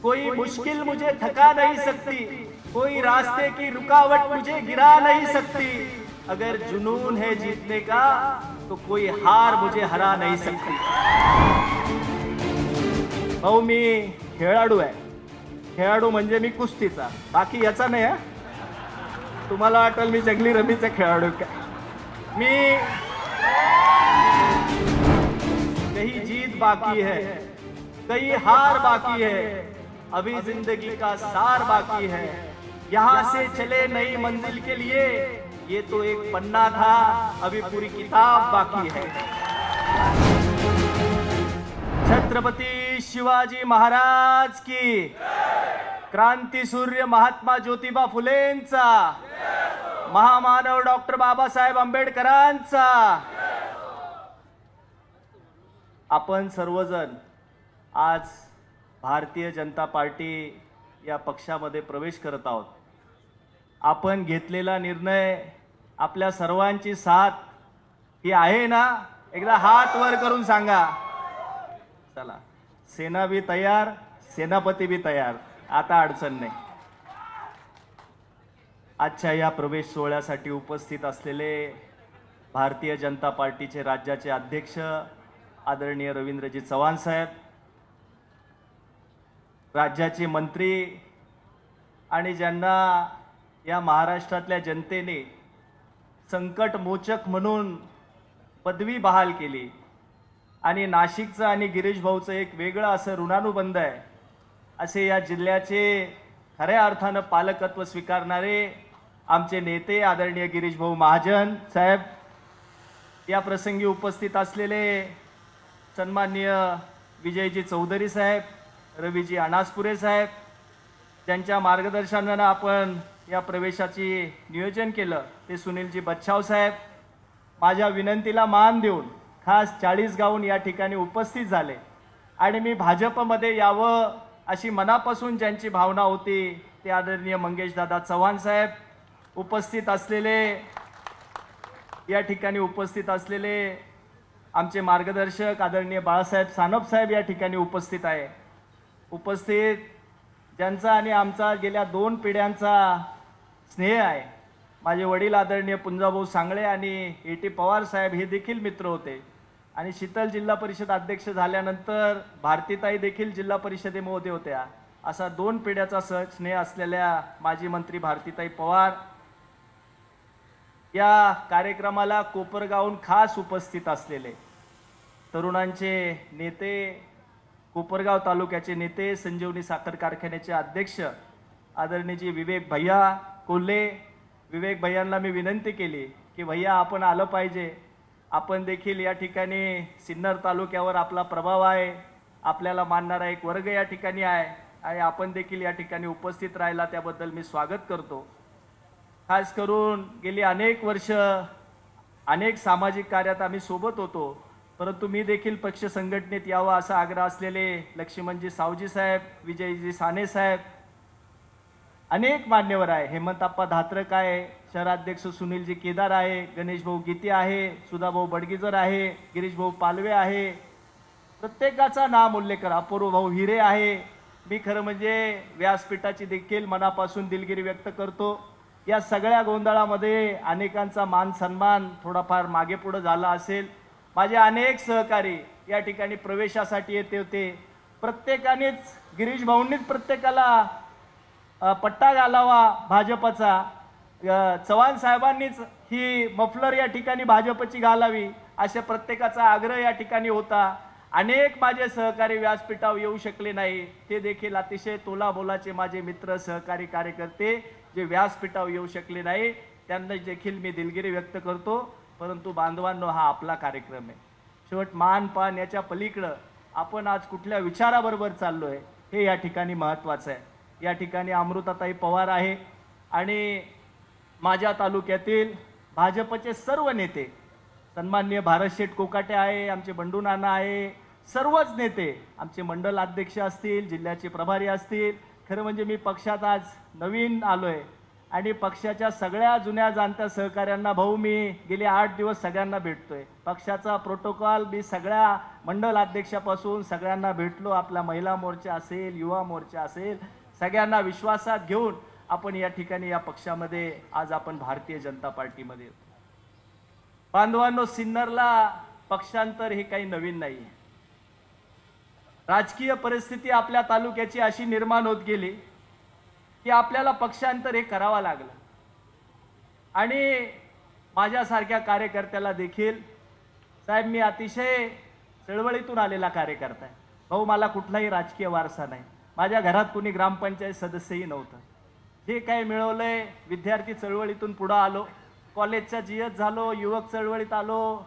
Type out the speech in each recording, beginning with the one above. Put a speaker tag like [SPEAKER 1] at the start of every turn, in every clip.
[SPEAKER 1] कोई मुश्किल मुझे थका नहीं सकती, कोई रास्ते की रुकावट मुझे गिरा नहीं सकती। अगर जुनून है जीतने का तो कोई हार मुझे हरा नहीं सकती। भाऊ मी खेळाडू आहे, खेळाडू म्हणजे मी कुस्तीचा, बाकी याचा नाही हा। तुम्हाला वाटेल मी जंगली रमीचा खेळाडू काय। मी कहीं जीत बाकी है, कई हार बाकी है, अभी जिंदगी का सार बाकी है। यहाँ से चले नई मंजिल के लिए, ये तो एक पन्ना था, अभी पूरी किताब बाकी है। छत्रपति शिवाजी महाराज की, क्रांती सूर्य महात्मा ज्योतिबा फुलेंचा, महामानव डॉक्टर बाबासाहेब आंबेडकरांचा। आपण सर्वजण आज भारतीय जनता पार्टी या पक्षामध्ये प्रवेश करत आहोत। आपण घेतलेला निर्णय, आपल्या सर्वांची साथ ही आहे ना? एकदा हात वर करून सांगा। चला, सेना भी तयार, सेनापती भी तयार, आता अडचण नाही। आजच्या या प्रवेश सोहळ्यासाठी उपस्थित असलेले भारतीय जनता पार्टीचे राज्याचे अध्यक्ष आदरणीय रवींद्रजी चव्हाण साहेब, राज्याचे मंत्री आणि ज्यांना या महाराष्ट्रातल्या जनतेने संकट मोचक म्हणून पदवी बहाल केली आणि नाशिकचं आणि गिरीश भाऊचं एक वेगळं असं ऋणानुबंध आहे, असे या जिल्ह्याचे खऱ्या अर्थानं पालकत्व स्वीकारणारे आमचे नेते आदरणीय गिरीश भाऊ महाजन साहेब, या प्रसंगी उपस्थित असलेले सन्माननीय विजयजी चौधरी साहेब, रवीजी अनासपुरे साहेब, ज्यांच्या मार्गदर्शनानं आपण या प्रवेशाची नियोजन केलं, ते सुनीलजी बच्छाव साहेब, माझ्या विनंतीला मान देऊन खास 40 गावून या ठिकाणी उपस्थित झाले आणि मी भाजपमध्ये यावं अशी मनापासून ज्यांची भावना होती ते आदरणीय मंगेशदादा चव्हाण साहेब, उपस्थित असलेले या ठिकाणी उपस्थित असलेले आमचे मार्गदर्शक आदरणीय बाळासाहेब सानप साहेब या ठिकाणी उपस्थित आहे। उपस्थित ज्यांचा आणि आमचा गेल्या 2 पिढ्यांचा स्नेह आहे, माझे वडील आदरणीय पुंजाभाऊ सांगळे आणि ए.टी. पवार साहेब हे देखील मित्र होते आणि शीतल जिल्हा परिषद अध्यक्ष झाल्यानंतर भारतीताई देखील जिल्हा परिषदेमध्ये होत्या। असा 2 पिढ्याचा स्नेह असलेल्या माजी मंत्री भारतीताई पवार या कार्यक्रमाला कोपरगावहून खास उपस्थित असलेले तरुणांचे नेते, कोपरगाव तालुक्याचे नेते, संजीवनी साखर कारखान्याचे अध्यक्ष आदरणीय विवेक भैया कोल्हे, विवेक भैयांना मी विनंती केली की भैया आपण आलं पाहिजे, आपण देखील या ठिकाणी सिन्नर तालुक्यावर आपला प्रभाव आहे, आपल्याला मानणारा एक वर्ग या ठिकाणी आहे आणि आपण देखील या ठिकाणी उपस्थित राहिला त्याबद्दल मी स्वागत करतो। खास करून गेली अनेक वर्ष अनेक सामाजिक कार्यात आम्ही सोबत होतो, परंतु मी देखील पक्ष संघटनेत यावं असा आग्रह असलेले लक्ष्मणजी सावजी साहेब, विजयजी साने साहेब, अनेक मान्यवर आहे, हेमंतप्पा धात्रक आहे, शहराध्यक्ष सुनीलजी केदार आहे, गणेश भाऊ गीते आहे, सुधाभाऊ बडगीजर आहे, गिरीश भाऊ पालवे आहे, प्रत्येकाचा नाम उल्लेख करा, अपूर्व भाऊ हिरे आहे। मी खरं म्हणजे व्यासपीठाची देखील मनापासून दिलगिरी व्यक्त करतो। या सगळ्या गोंधळामध्ये अनेकांचा मान सन्मान थोडाफार मागे पुढे झाला असेल। माझे अनेक सहकारी या ठिकाणी प्रवेशासाठी येते होते, प्रत्येकानेच गिरीश भाऊंनीच प्रत्येकाला पट्टा घालावा भाजपचा, चव्हाण साहेबांनीच ही मफलर या ठिकाणी भाजपची घालावी अशा प्रत्येकाचा आग्रह या ठिकाणी होता। अनेक माझे सहकारी व्यासपीठावर येऊ शकले नाही, ते देखील अतिशय तोलामोलाचे माझे मित्र, सहकारी, कार्यकर्ते जे व्यासपीठावर येऊ शकले नाही त्यांना देखील मी दिलगिरी व्यक्त करतो। परंतु बांधवांनो, हा आपला कार्यक्रम आहे, शेवट मान पान याच्या पलीकडे आपण आज कुठल्या विचाराबरोबर चाललोय हे या ठिकाणी महत्त्वाचं आहे। या ठिकाणी अमृताताई पवार आहे आणि माझ्या तालुक्यातील भाजपचे सर्व नेते, सन्माननीय भारत शेठ कोकाटे आहे, आमचे बंडू नाना आहे, सर्वच नेते, आमचे मंडल अध्यक्ष असतील, जिल्ह्याचे प्रभारी असतील। खरं म्हणजे मी पक्षात आज नवीन आलोय आणि पक्षाच्या सगळ्या जुन्या जाणत्या सहकाऱ्यांना भाऊ मी गेले 8 दिवस सगळ्यांना भेटतोय. पक्षाचा प्रोटोकॉल मी सगळ्या मंडल अध्यक्षापासून सगळ्यांना भेटलो. आपला महिला मोर्चा असेल, युवा मोर्चा असेल, सगळ्यांना विश्वासात घेऊन आपण या ठिकाणी या पक्षामध्ये आज आपण भारतीय जनता पार्टीमध्ये. बांधवांनो, सिन्नरला पक्षांतर हे काही नवीन नाही. राजकीय परिस्थिती आपल्या तालुक्याची अशी निर्माण होत गेली की आपल्याला पक्षांतर हे करावं लागलं. आणि माझ्यासारख्या कार्यकर्त्याला देखील, साहेब मी अतिशय चळवळीतून आलेला कार्यकर्ता आहे. भाऊ मला कुठलाही राजकीय वारसा नाही. माझ्या घरात कुणी ग्रामपंचायत सदस्यही नव्हतं. जे काही मिळवलंय विद्यार्थी चळवळीतून पुढे आलो, कॉलेजचा जीएस झालो, युवक चळवळीत आलो,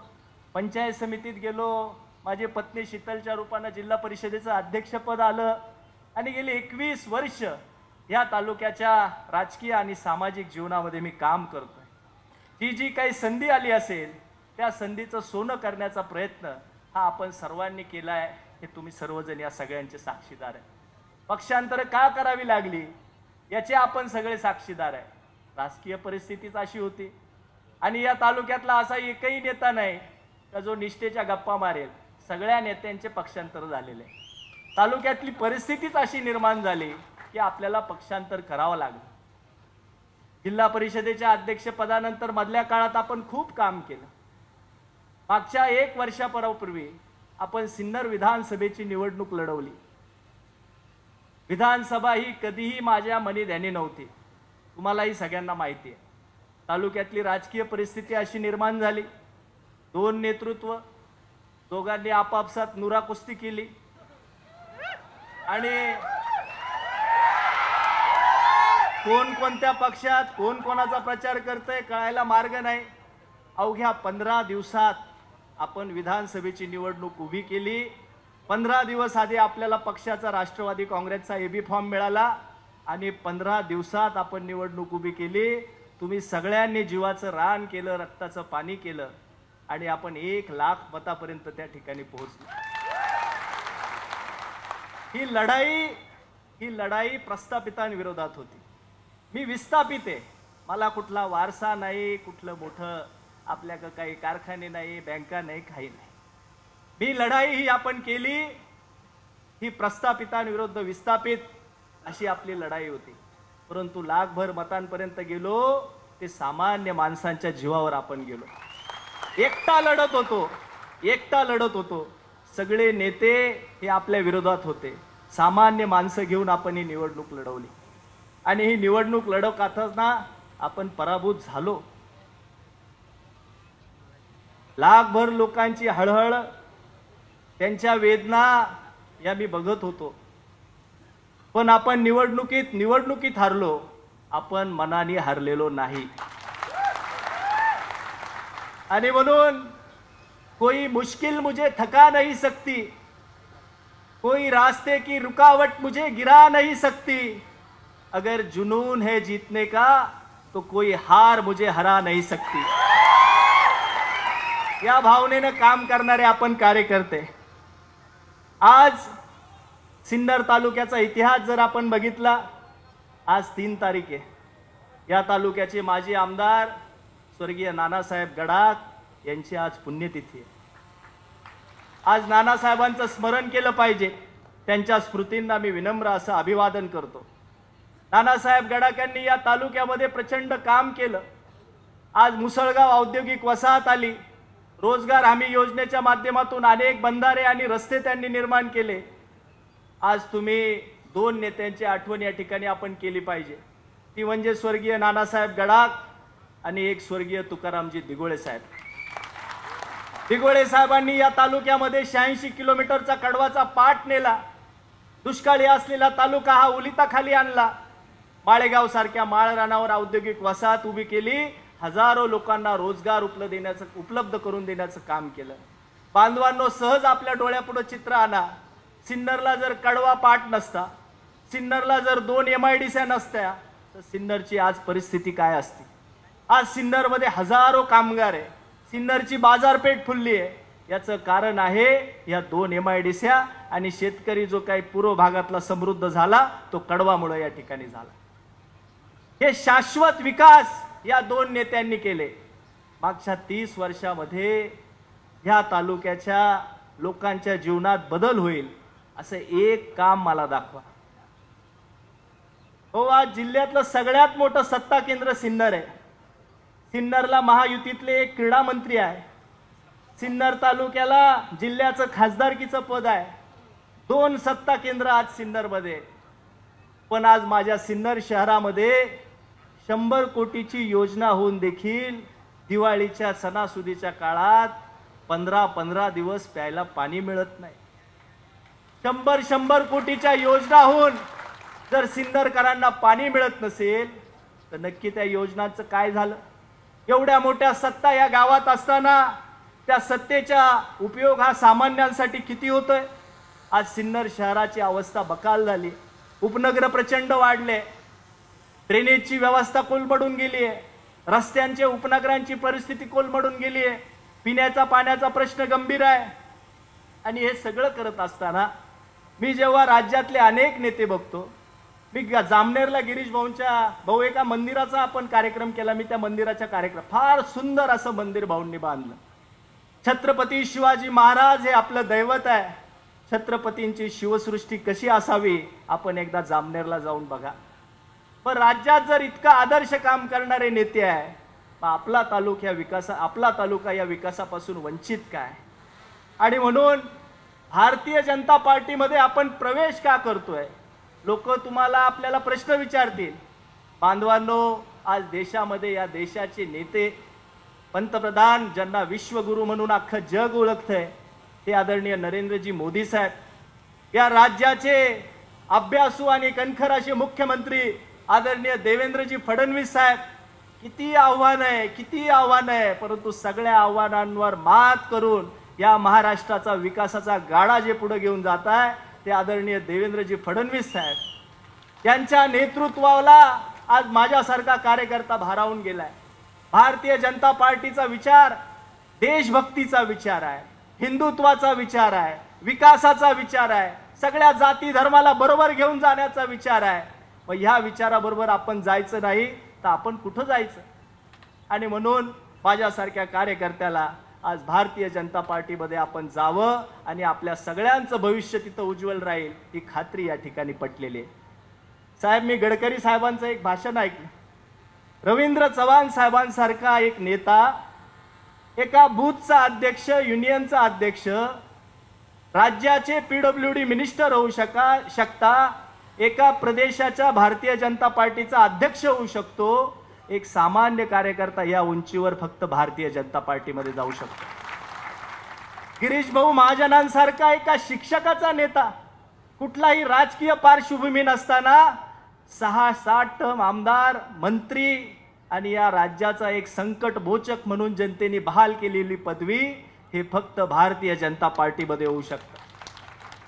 [SPEAKER 1] पंचायत समितीत गेलो, माझी पत्नी शीतलच्या रूपानं जिल्हा परिषदेचं अध्यक्षपद आलं आणि गेली 21 वर्ष या तालुक्याच्या राजकीय आणि सामाजिक जीवनामध्ये मी काम करतोय. ती जी काही संधी आली असेल त्या संधीचं सोनं करण्याचा प्रयत्न हा आपण सर्वांनी केला आहे. हे तुम्ही सर्वजण या सगळ्यांचे साक्षीदार आहे. पक्षांतर का करावी लागली याचे आपण सगळे साक्षीदार आहे. राजकीय परिस्थितीच अशी होती आणि या तालुक्यातला असा एकही नेता नाही का जो निष्ठेच्या गप्पा मारेल. सगळ्या नेत्यांचे पक्षांतर झालेले. तालुक्यातली परिस्थितीच अशी निर्माण झाली की आपल्याला पक्षांतर करावं लागलं. जिल्हा परिषदेच्या अध्यक्षपदानंतर मधल्या काळात आपण खूप काम केलं. मागच्या 1 वर्षापूर्वी आपण सिन्नर विधानसभेची निवडणूक लढवली. विधानसभा ही कधीही माझ्या मनी ध्यानी नव्हती. तुम्हालाही सगळ्यांना माहिती आहे. तालुक्यातली राजकीय परिस्थिती अशी निर्माण झाली. 2 नेतृत्व, दोघांनी आपापसात नुरा कुस्ती केली आणि कोण कोणत्या पक्षात कोण कोणाचा प्रचार करतंय कळायला मार्ग नाही. अवघ्या 15 दिवसात आपण विधानसभेची निवडणूक उभी केली. 15 दिवस आधी आपल्याला पक्षाचा राष्ट्रवादी काँग्रेसचा एबी फॉर्म मिळाला आणि 15 दिवसात आपण निवडणूक उभी केली. तुम्ही सगळ्यांनी जीवाचं रान केलं, रक्ताचं पाणी केलं आणि आपण 1 लाख मतापर्यंत त्या ठिकाणी पोहोचलो. ही लढाई प्रस्थापितांविरोधात होती. मी विस्थापित आहे. मला कुठला वारसा नाही, कुठलं मोठं आपल्याकडे काही कारखाने नाही, बँका नाही, काही नाही. ही लढाई ही आपण केली. ही प्रस्थापितांविरुद्ध विस्थापित अशी आपली लढाई होती. परंतु लाखभर मतांपर्यंत गेलो ते सामान्य माणसांच्या जीवावर आपण गेलो. एकटा लढत होतो. सगळे नेते हे आपल्या विरोधात होते. सामान्य माणसं घेऊन आपण ही निवडणूक लढवली आणि ही निवडणूक लढवताना आपण पराभूत झालो. लाखभर लोकांची हळहळ, त्यांच्या वेदना या मी बघत होतो. पण आपण निवडणुकीत हारलो. आपण मनाने हारलेलो नाही. आणि म्हणून कोई मुश्किल मुझे थका नहीं सकती, कोई रास्ते की रुकावट मुझे गिरा नहीं सकती, अगर जुनून है जीतने का तो कोई हार मुझे हरा नहीं सकती. या भावनेनं काम करणारे आपण कार्यकर्ते. आज सिन्नर तालुक्याचा इतिहास जर आपण बघितला, आज 3 तारीख आहे. या तालुक्याचे माजी आमदार स्वर्गीय नानासाहेब गडाख यांची आज पुण्यतिथी आहे. आज नानासाहेबांचं स्मरण केलं पाहिजे. त्यांच्या स्मृतींना मी विनम्र असं अभिवादन करतो. नानासाहेब गडाखांनी या तालुक्यामध्ये प्रचंड काम केलं. आज मुसळगाव औद्योगिक वसाहत आली. रोजगार हमी योजनेच्या माध्यमातून अनेक बंधारे आणि रस्ते त्यांनी निर्माण केले. आज तुम्ही 2 नेत्यांची आठवण या ठिकाणी आपण केली पाहिजे. ती म्हणजे स्वर्गीय नानासाहेब गडाख आणि एक स्वर्गीय तुकारामजी दिघोळे साहेब. दिघोळे साहेबांनी या तालुक्यामध्ये 86 किलोमीटरचा कडवाचा पाट नेला. दुष्काळी असलेला तालुका हा उलिताखाली आणला. माळेगाव सारख्या माळरानावर औद्योगिक वसाहत उभी केली. हजारो लोकांना रोजगार उपलब्ध करून देण्याचं काम केलं. बांधवांनो, सहज आपल्या डोळ्यापुढे चित्र आणा. सिन्नरला जर कडवा पाट नसता, सिन्नरला जर 2 MIDC नसत्या तर सिन्नरची आज परिस्थिती काय असती. आज सिन्नरमध्ये हजारो कामगार आहे. सिन्नरची बाजारपेठ फुलली आहे. याचं कारण आहे या 2 MIDC आणि शेतकरी जो काही पूर्व भागातला समृद्ध झाला तो कडवामुळे या ठिकाणी झाला. हे शाश्वत विकास या दोन नेत्यांनी केले। मागच्या 30 वर्षामध्ये ह्या तालुक्याच्या लोकांच्या जीवनात बदल होईल असं एक काम मला दाखवा। हो, आज जिल्ह्यातलं सगळ्यात मोठं सत्ता केंद्र सिन्नर आहे। सिन्नरला महायुतीतले एक क्रीडा मंत्री आहे। सिन्नर तालुक्याला जिल्ह्याचं खासदारकीचं पद आहे। 2 सत्ता केंद्र आज सिन्नरमध्ये। पण आज माझ्या सिन्नर शहरामध्ये 100 कोटीची योजना होऊन देखील दिवाळीच्या सणासुदीच्या काळात 15 दिवस प्यायला पाणी मिळत नाही। 100 कोटीच्या योजना होऊन जर सिन्नरकरांना पाणी मिळत नसेल तर नक्की त्या योजनांचं काय झालं? एवढ्या मोठ्या सत्ता या गावात असताना त्या सत्तेचा उपयोग हा सामान्यांसाठी किती होतोय? आज सिन्नर शहराची अवस्था बकाल झाली। उपनगर प्रचंड वाढले, ड्रेनेजची व्यवस्था कोलमडून गेली आहे, रस्त्यांचे उपनगरांची परिस्थिती कोलमडून गेली आहे, पिण्याचा पाण्याचा प्रश्न गंभीर आहे। आणि हे सगळं करत असताना मी जेव्हा राज्यातले अनेक नेते बघतो, मी जामनेरला गिरीश भाऊ एका मंदिराचा आपण कार्यक्रम केला। मी त्या मंदिराच्या कार्यक्रम फार सुंदर असं मंदिर भाऊंनी बांधलं। छत्रपती शिवाजी महाराज हे आपलं दैवत आहे। छत्रपतींची शिवसृष्टी कशी असावी आपण एकदा जामनेरला जाऊन बघा। पण राज्यात जर इतका आदर्श काम करणारे नेते आहे, आपला तालुका या विकासापासून वंचित काय? आणि म्हणून भारतीय जनता पार्टीमध्ये आपण प्रवेश का करतोय? लोक आपल्याला प्रश्न विचारतील। बांधवांनो, आज देशामध्ये या देशाचे नेते, पंतप्रधान ज्यांना विश्वगुरु म्हणून अख्खं जग ओळखतंय, ते आदरणीय नरेंद्रजी मोदी साहेब, या राज्याचे अभ्यासू आणि कणखर असे मुख्यमंत्री आदरणीय देवेंद्रजी फडणवीस साहेब, किती आव्हान आहे, परंतु सगळ्या आव्हानांवर मात करून या महाराष्ट्राचा विकासाचा गाडा जे पुढे घेऊन जात आहे ते आदरणीय देवेंद्रजी फडणवीस साहेब यांच्या नेतृत्वाला आज माझ्यासारखा कार्यकर्ता भारावून गेलाय। भारतीय जनता पार्टीचा विचार देशभक्तीचा विचार आहे, हिंदुत्वाचा विचार आहे, विकासाचा विचार आहे, सगळ्या जाती धर्माला बरोबर घेऊन जाण्याचा विचार आहे। मग ह्या विचाराबरोबर आपण जायचं नाही तर आपण कुठं जायचं? आणि म्हणून माझ्यासारख्या कार्यकर्त्याला आज भारतीय जनता पार्टीमध्ये आपण जावं आणि आपल्या सगळ्यांचं भविष्य तिथं उज्ज्वल राहील ही खात्री या ठिकाणी पटलेली आहे। साहेब, मी गडकरी साहेबांचं एक भाषण ऐकलं। रवींद्र चव्हाण साहेबांसारखा एक नेता, एका बूथचा अध्यक्ष, युनियनचा अध्यक्ष, राज्याचे PWD मिनिस्टर होऊ शकता, एका प्रदेशाच्या भारतीय जनता पार्टीचा अध्यक्ष होऊ शकतो, एक सामान्य कार्यकर्ता या उंचीवर फक्त भारतीय जनता पार्टीमध्ये जाऊ शकतो। गिरीश भाऊ महाजनांसारखा एका शिक्षकाचा नेता, कुठलाही राजकीय पार्श्वभूमी नसताना 6-7 टर्म आमदार, मंत्री आणि या राज्याचा एक संकट मोचक म्हणून जनतेने बहाल केलेली पदवी हे फक्त भारतीय जनता पार्टीमध्ये होऊ शकतं।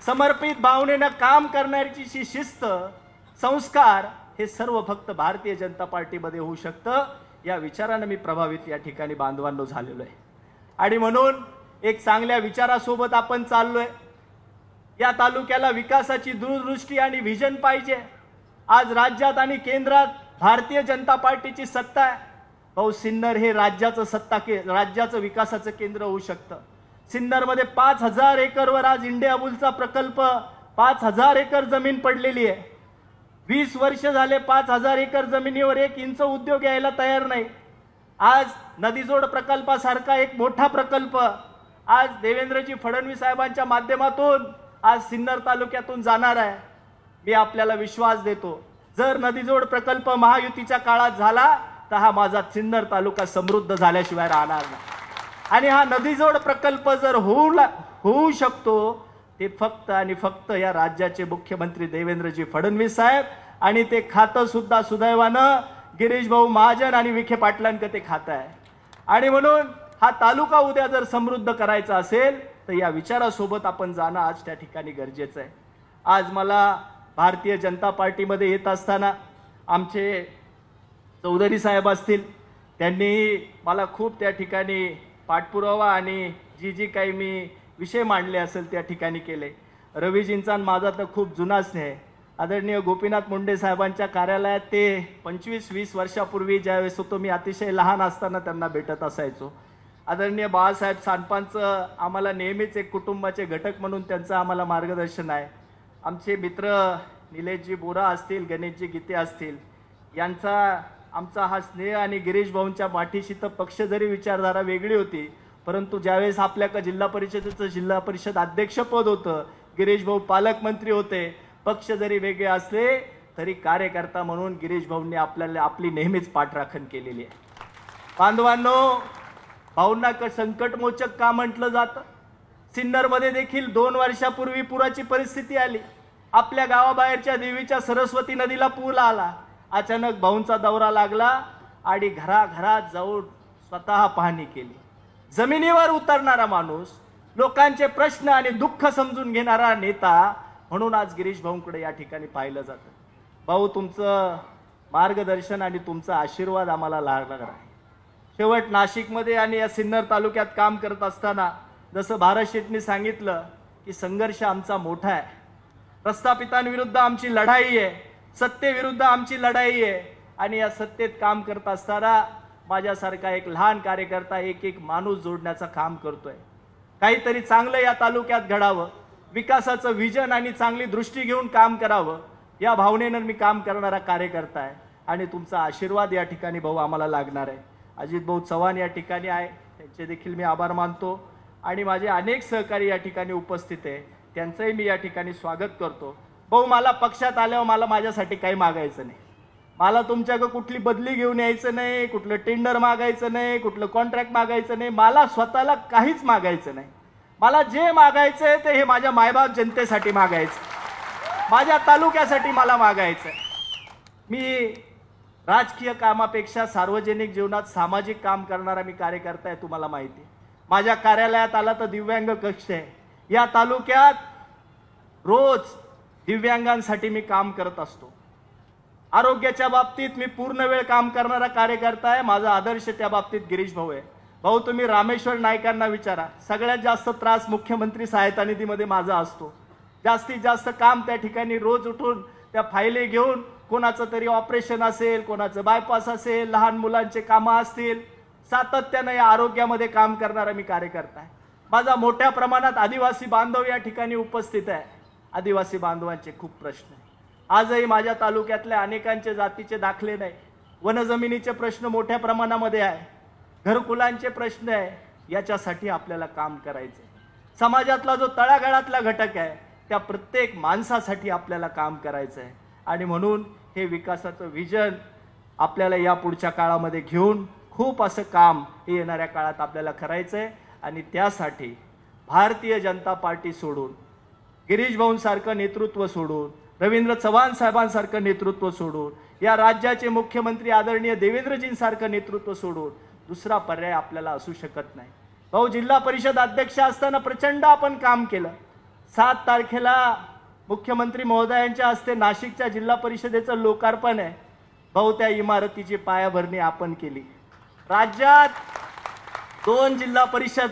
[SPEAKER 1] समर्पित भावनेने काम करण्याची शिस्त, संस्कार हे सर्व फक्त भारतीय जनता पार्टीमध्ये होऊ शकतं। या विचाराने मी प्रभावित या ठिकाणी बांधवांनो झालेलो आहे। आणि म्हणून एक चांगल्या विचारासोबत आपण चाललोय। या तालुक्याला विकासाची दूरदृष्टी आणि व्हिजन पाहिजे। आज राज्यात आणि केंद्रात भारतीय जनता पार्टीची सत्ता आहे। भाऊ, सिन्नर हे राज्याचं विकासाचं केंद्र होऊ शकतं। सिन्नरमध्ये 5000 एकरवर आज इंडियाबुलचा प्रकल्प, 5000 एकर जमीन पडलेली आहे। 20 वर्ष झाले 5000 एकर जमिनीवर 1 इंच उद्योग यायला तयार नाही। आज नदीजोड प्रकल्पासारखा एक मोठा प्रकल्प आज देवेंद्रजी फडणवीस साहेबांच्या माध्यमातून आज सिन्नर तालुक्यातून जाणार आहे। मी आपल्याला विश्वास देतो, जर नदीजोड प्रकल्प महायुतीच्या काळात झाला तर हा माझा सिन्नर तालुका समृद्ध झाल्याशिवाय राहणार नाही। आणि हा नदीजोड प्रकल्प जर होऊ शकतो ते फक्त आणि फक्त या राज्याचे मुख्यमंत्री देवेंद्रजी फडणवीस साहेब, आणि ते खातं सुद्धा सुदैवानं गिरीश भाऊ महाजन आणि विखे पाटलांकडे ते खातं आहे। आणि म्हणून हा तालुका उद्या जर समृद्ध करायचा असेल तर या विचारासोबत आपण जाणं आज त्या ठिकाणी गरजेचं आहे। आज मला भारतीय जनता पार्टीमध्ये येत असताना आमचे चौधरी साहेब असतील, त्यांनी मला खूप त्या ठिकाणी पाठपुरावा आणि जी काही मी विषय मांडले असेल त्या ठिकाणी केले। रवीजींचा माझा तर खूप जुना स्नेह आहे। आदरणीय गोपीनाथ मुंडे साहेबांच्या कार्यालयात ते 25-20 वर्षापूर्वी ज्यावेळेस होतो मी अतिशय लहान असताना त्यांना भेटत असायचो. आदरणीय बाळासाहेब सानपांचं आम्हाला नेहमीच एक कुटुंबाचे घटक म्हणून त्यांचं आम्हाला मार्गदर्शन आहे. आमचे मित्र निलेशजी बोरा असतील, गणेशजी गीते असतील, यांचा आमचा हा स्नेह आणि गिरीश भाऊंच्या पाठीशी तर पक्ष जरी विचारधारा वेगळी होती, परंतु ज्यावेळेस आपल्या जिल्हा परिषदेचं जिल्हा परिषद अध्यक्षपद होतं, गिरीश भाऊ पालकमंत्री होते, पक्ष जरी वेगळे असले तरी कार्यकर्ता म्हणून गिरीश भाऊंनी आपल्याला आपली नेहमीच पाठराखण केलेली आहे. बांधवांनो, भाऊंना संकटमोचक का म्हटलं जातं? सिन्नरमध्ये देखील 2 वर्षापूर्वी पुराची परिस्थिती आली. आपल्या गावाबाहेरच्या देवीच्या सरस्वती नदीला पूर आला. अचानक भाऊंचा दौरा लागला आणि घराघरात जाऊन स्वतः पाहणी केली. जमिनीवर उतरणारा माणूस, लोकांचे प्रश्न आणि दुःख समजून घेणारा नेता म्हणून आज गिरीश भाऊंकडे या ठिकाणी पाहिलं जातं. भाऊ, तुमचं मार्गदर्शन आणि तुमचा आशीर्वाद आम्हाला लागणार आहे. शेवट नाशिकमध्ये आणि या सिन्नर तालुक्यात काम करत असताना जसं भारत शेटनी सांगितलं की संघर्ष आमचा मोठा आहे. प्रस्थापितांविरुद्ध आमची लढाई आहे, सत्तेविरुद्ध आमची लढाई आहे. आणि या सत्तेत काम करत असताना माझ्यासारखा एक लहान कार्यकर्ता एक माणूस जोडण्याचं काम करतोय. काहीतरी चांगलं या तालुक्यात घडावं, विकासाचं विजन आणि चांगली दृष्टी घेऊन काम करावं, या भावनेनं मी काम करणारा कार्यकर्ता आहे. आणि तुमचा आशीर्वाद या ठिकाणी भाऊ आम्हाला लागणार आहे. अजित भाऊ चव्हाण या ठिकाणी आहे, त्यांचे देखील मी आभार मानतो. आणि माझे अनेक सहकारी या ठिकाणी उपस्थित आहे, त्यांचंही मी या ठिकाणी स्वागत करतो. भाऊ, मला पक्षात आल्यावर मला माझ्यासाठी काही मागायचं नाही. मला तुमच्याकडे कुठली बदली घेऊन यायचं नाही, कुठलं टेंडर मागायचं नाही, कुठलं कॉन्ट्रॅक्ट मागायचं नाही. मला स्वतःला काहीच मागायचं नाही. मला जे मागायचंय ते हे माझ्या मायबाप जनतेसाठी मागायचं, माझ्या तालुक्यासाठी मला मागायचं. मी राजकीय कामापेक्षा सार्वजनिक जीवनात सामाजिक काम करणारा मी कार्यकर्ता आहे, तुम्हाला माहिती आहे. माझ्या कार्यालयात आला तर दिव्यांग कक्ष आहे. या तालुक्यात रोज दिव्यांगांसाठी मी काम करत असतो. आरोग्याच्या बाबतीत मी पूर्ण वेळ काम करणारा कार्यकर्ता आहे. माझा आदर्श त्या बाबतीत गिरीश भाऊ आहे. भाऊ, तुम्ही रामेश्वर नायकांना विचारा, सगळ्यात जास्त त्रास मुख्यमंत्री सहायता निधीमध्ये माझा असतो. जास्तीत जास्त काम त्या ठिकाणी रोज उठून त्या फायली घेऊन, कोणाचं तरी ऑपरेशन असेल, कोणाचं बायपास असेल, लहान मुलांचे कामं असतील, सातत्यानं या आरोग्यामध्ये काम करणारा मी कार्यकर्ता आहे. माझा मोठ्या प्रमाणात आदिवासी बांधव या ठिकाणी उपस्थित आहे. आदिवासी बांधवांचे खूप प्रश्न आहे. आजही माझ्या तालुक्यातल्या अनेकांचे जातीचे दाखले नाही. वनजमिनीचे प्रश्न मोठ्या प्रमाणामध्ये आहे. घरकुलांचे प्रश्न आहे. याच्यासाठी आपल्याला काम करायचं. समाजातला जो तळागाळातला घटक आहे त्या प्रत्येक माणसासाठी आपल्याला काम करायचं आहे. आणि म्हणून हे विकासाचं विजन आपल्याला या पुढच्या काळामध्ये घेऊन खूप असं काम हे येणाऱ्या काळात आपल्याला करायचं आहे. आणि त्यासाठी भारतीय जनता पार्टी सोडून, गिरीश भाऊंसारखं नेतृत्व सोडून, रवींद्र चव्हाण साहेबांसारखं नेतृत्व सोडून, या राज्याचे मुख्यमंत्री आदरणीय देवेंद्रजींसारखं नेतृत्व सोडून दुसरा पर्याय आपल्याला असू शकत नाही. भाऊ, जिल्हा परिषद अध्यक्ष असताना प्रचंड आपण काम केलं. 7 तारखेला मुख्यमंत्री महोदयांच्या हस्ते नाशिकच्या जिल्हा परिषदेचं लोकार्पण आहे. भाऊ, त्या इमारतीची पायाभरणी आपण केली. राज्यात 2 जिल्हा परिषद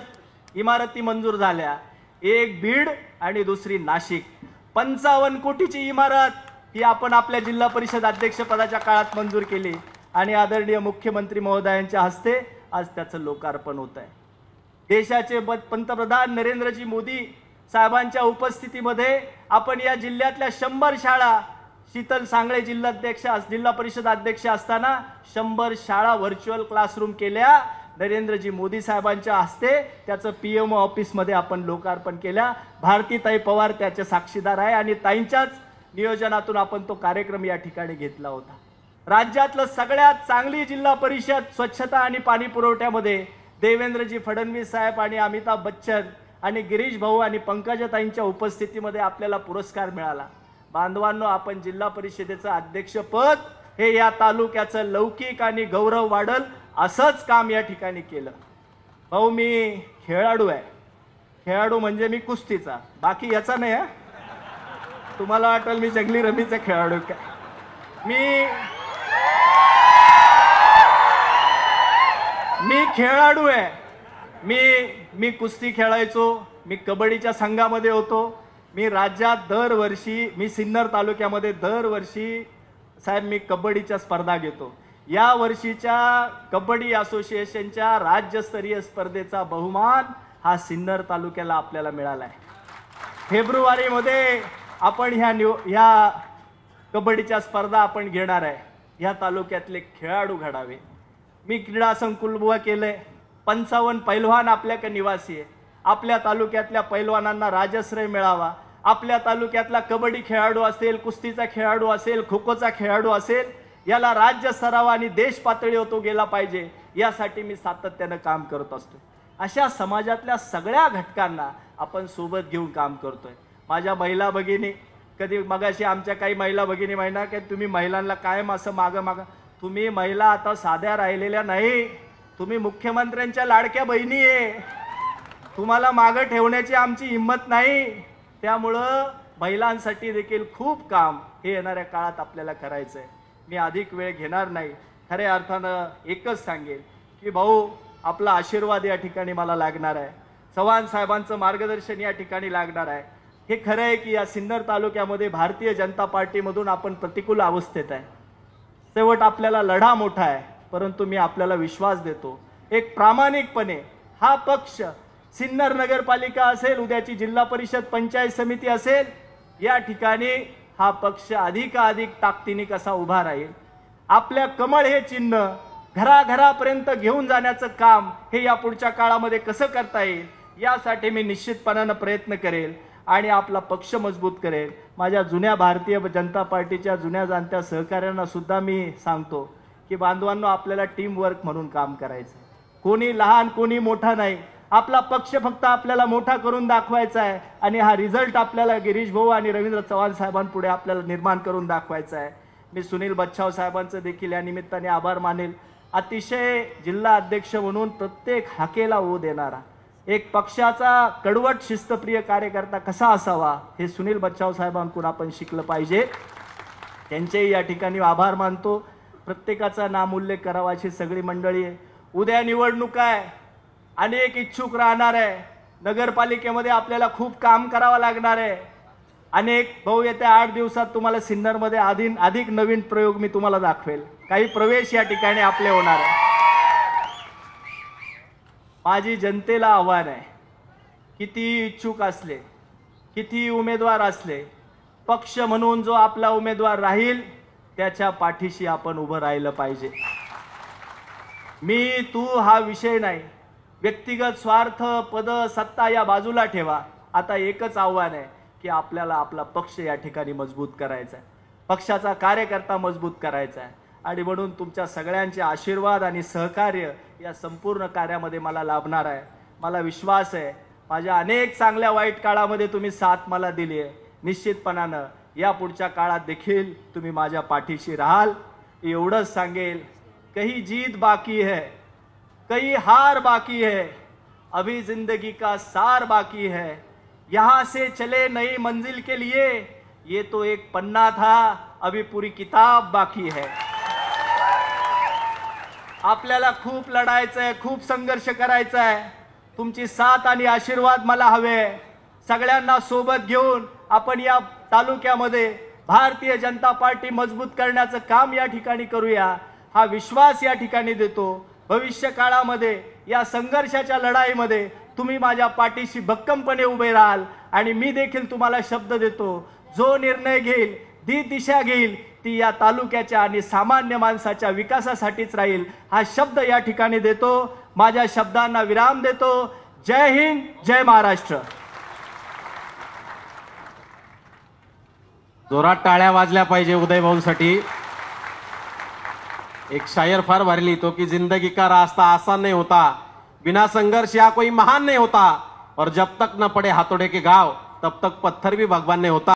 [SPEAKER 1] इमारती मंजूर झाल्या, एक बीड आणि दुसरी नाशिक. 55 कोटीची इमारत ही आपण आपल्या जिल्हा परिषद अध्यक्षपदाच्या काळात मंजूर केली. आणि आदरणीय मुख्यमंत्री महोदयांच्या हस्ते आज त्याचं लोकार्पण होत आहे. देशाचे पंतप्रधान नरेंद्रजी मोदी साहेबांच्या उपस्थितीमध्ये आपण या जिल्ह्यातल्या 100 शाळा, शीतल सांगळे जिल्हा परिषद अध्यक्ष असताना 100 शाळा व्हर्च्युअल क्लासरूम केल्या. नरेंद्रजी मोदी साहेबांच्या हस्ते त्याचं पीएमओ ऑफिसमध्ये आपण लोकार्पण केल्या. भारतीताई पवार त्याचे साक्षीदार आहे आणि ताईंच्याच नियोजनातून आपण तो कार्यक्रम या ठिकाणी घेतला होता. राज्यातलं सगळ्यात चांगली जिल्हा परिषद स्वच्छता आणि पाणी पुरवठ्यामध्ये देवेंद्रजी फडणवीस साहेब आणि अमिताभ बच्चन आणि गिरीश भाऊ आणि पंकजाताईंच्या उपस्थितीमध्ये आपल्याला पुरस्कार मिळाला. बांधवांनो, आपण जिल्हा परिषदेचं अध्यक्षपद हे या तालुक्याचं लौकिक आणि गौरव वाढल असंच काम या ठिकाणी केलं. भाऊ, मी खेळाडू आहे. खेळाडू म्हणजे मी कुस्तीचा, बाकी याचा नाही. तुम्हाला वाटेल मी जंगली रमीचा खेळाडू काय. मी खेळाडू आहे. मी कुस्ती खेळायचो. मी कबड्डीच्या संघामध्ये होतो. मी राज्यात दरवर्षी, मी सिन्नर तालुक्यामध्ये दरवर्षी साहेब मी कबड्डीच्या स्पर्धा घेतो. या वर्षीच्या कबड्डी असोसिएशनच्या राज्यस्तरीय स्पर्धेचा बहुमान हा सिन्नर तालुक्याला आपल्याला मिळाला आहे. फेब्रुवारीमध्ये आपण ह्या कबड्डीच्या स्पर्धा आपण घेणार आहे. ह्या तालुक्यातले खेळाडू घडावे. मी क्रीडा संकुल उभं केलंय. 55 पैलवान आपल्याकडे निवासी आहे. आपल्या तालुक्यातल्या पैलवानांना राजश्रय मिळावा. आपल्या तालुक्यातला कबड्डी खेळाडू असेल, कुस्तीचा खेळाडू असेल, खो खोचा खेळाडू असेल, याला राज्य स्तरावर आणि देश पातळीवर तो गेला पाहिजे, यासाठी मी सातत्यानं काम करत असतो. अशा समाजातल्या सगळ्या घटकांना आपण सोबत घेऊन काम करतोय. माझ्या महिला भगिनी, कधी मगाशी आमच्या काही महिला भगिनी म्हणणार की तुम्ही महिलांना कायम असं मागं तुम्ही महिला आता साध्या राहिलेल्या नाही, तुम्ही मुख्यमंत्र्यांच्या लाडक्या बहिणी आहे. तुम्हाला मागं ठेवण्याची आमची हिंमत नाही. त्यामुळं महिलांसाठी देखील खूप काम हे येणाऱ्या काळात आपल्याला करायचं आहे. मी अधिक वेळ घेणार नाही. खऱ्या अर्थानं एकच सांगेल की भाऊ, आपला आशीर्वाद या ठिकाणी मला लागणार आहे. चव्हाण साहेबांचं मार्गदर्शन या ठिकाणी लागणार आहे. हे खरं आहे की या सिन्नर तालुक्यामध्ये भारतीय जनता पार्टीमधून आपण प्रतिकूल अवस्थेत आहे. शेवट आपल्याला लढा मोठा आहे, परंतु मी आपल्याला विश्वास देतो एक प्रामाणिकपणे हा पक्ष, सिन्नर नगरपालिका असेल, उद्याची जिल्हा परिषद पंचायत समिती असेल, या ठिकाणी हा पक्ष अधिकाधिक ताकदीने कसा उभा राहील. आपल्या कमळ हे चिन्ह घराघरापर्यंत घेऊन जाण्याचं काम हे या पुढच्या काळामध्ये कसं करता येईल, यासाठी मी निश्चितपणानं प्रयत्न करेल आणि आपला पक्ष मजबूत करेल. माझ्या जुन्या भारतीय जनता पार्टीच्या जुन्या जाणत्या सहकाऱ्यांना सुद्धा मी सांगतो की बांधवांनो, आपल्याला टीम वर्क म्हणून काम करायचं. कोणी लहान कोणी मोठा नाही. आपला पक्ष फक्त आपल्याला मोठा करून दाखवायचा आहे आणि हा रिझल्ट आपल्याला गिरीश भाऊ आणि रवींद्र चव्हाण साहेबांपुढे आपल्याला निर्माण करून दाखवायचा आहे. मी सुनील बच्छाव साहेबांचं देखील या निमित्ताने आभार मानेल. अतिशय जिल्हा अध्यक्ष म्हणून प्रत्येक हाकेला ओ देणारा, एक पक्षाचा कडवट शिस्तप्रिय कार्यकर्ता कसा असावा हे सुनील बच्छाव साहेबांकडून आपण शिकलं पाहिजे. त्यांचेही या ठिकाणी आभार मानतो. प्रत्येकाचा नामोल्लेख करावा अशी सगळी मंडळी आहे. उद्या निवडणूक आहे, अनेक इच्छुक राहणार आहे. नगरपालिकेमध्ये आपल्याला खूप काम करावं लागणार आहे. अनेक भाऊ, येत्या 8 दिवसात तुम्हाला सिन्नरमध्ये अधिक नवीन प्रयोग मी तुम्हाला दाखवेल. काही प्रवेश या ठिकाणी आपले होणार आहे. माझी जनतेला आव्हान आहे, किती इच्छुक असले, किती उमेदवार असले, पक्ष म्हणून जो आपला उमेदवार राहील त्याच्या पाठीशी आपण उभं राहिलं पाहिजे. मी तू हा विषय नाही. व्यक्तिगत स्वार्थ, पद, सत्ता या बाजूला ठेवा. आता एकच आव्हान आहे की आपल्याला आपला पक्ष या ठिकाणी मजबूत करायचा आहे, पक्षाचा कार्यकर्ता मजबूत करायचा आहे. आणि म्हणून तुमच्या सगळ्यांचे आशीर्वाद आणि सहकार्य या संपूर्ण कार्यामध्ये मला लाभणार आहे. मला विश्वास आहे, माझ्या अनेक चांगल्या वाईट काळामध्ये तुम्ही साथ मला दिली आहे. निश्चितपणानं या पुढच्या काळात देखील तुम्ही माझ्या पाठीशी राहाल. एवढंच सांगेल, कहीं जीत बाकी है, कई हार बाकी है, अभी जिंदगी का सार बाकी है, यहाँ से चले नई मंजिल के लिए, ये तो एक पन्ना था, अभी पूरी किताब बाकी है. आपल्याला खूप लढायचं आहे, खूप संघर्ष करायचा आहे. तुमची साथ आणि आशीर्वाद मला हवे. सगळ्यांना सोबत घेऊन आपण या तालुक्यामध्ये भारतीय जनता पार्टी मजबूत करण्याचं काम या ठिकाणी करूया, हा विश्वास या ठिकाणी देतो. भविष्य काळामध्ये या संघर्षाच्या लढाईमध्ये तुम्ही माझ्या पाठीशी भक्कमपणे उभे राहाल आणि मी देखील तुम्हाला शब्द देतो, जो निर्णय घेईल, ती दिशा घेईल, ती या तालुक्याच्या आणि सामान्य माणसाच्या विकासासाठीच राहील, हा शब्द या ठिकाणी देतो. माझ्या शब्दांना विराम देतो. जय हिंद, जय महाराष्ट्र.
[SPEAKER 2] जोरात टाळ्या वाजल्या पाहिजे उदय भाऊंसाठी. एक शायर फार भारी लिहितो की जिंदगी का रास्ता आसान नहीं होता, बिना संघर्ष या कोई महान नहीं होता, और जब तक न पड़े हाथोड़े के घाव तब तक पत्थर भी भगवान नहीं होता.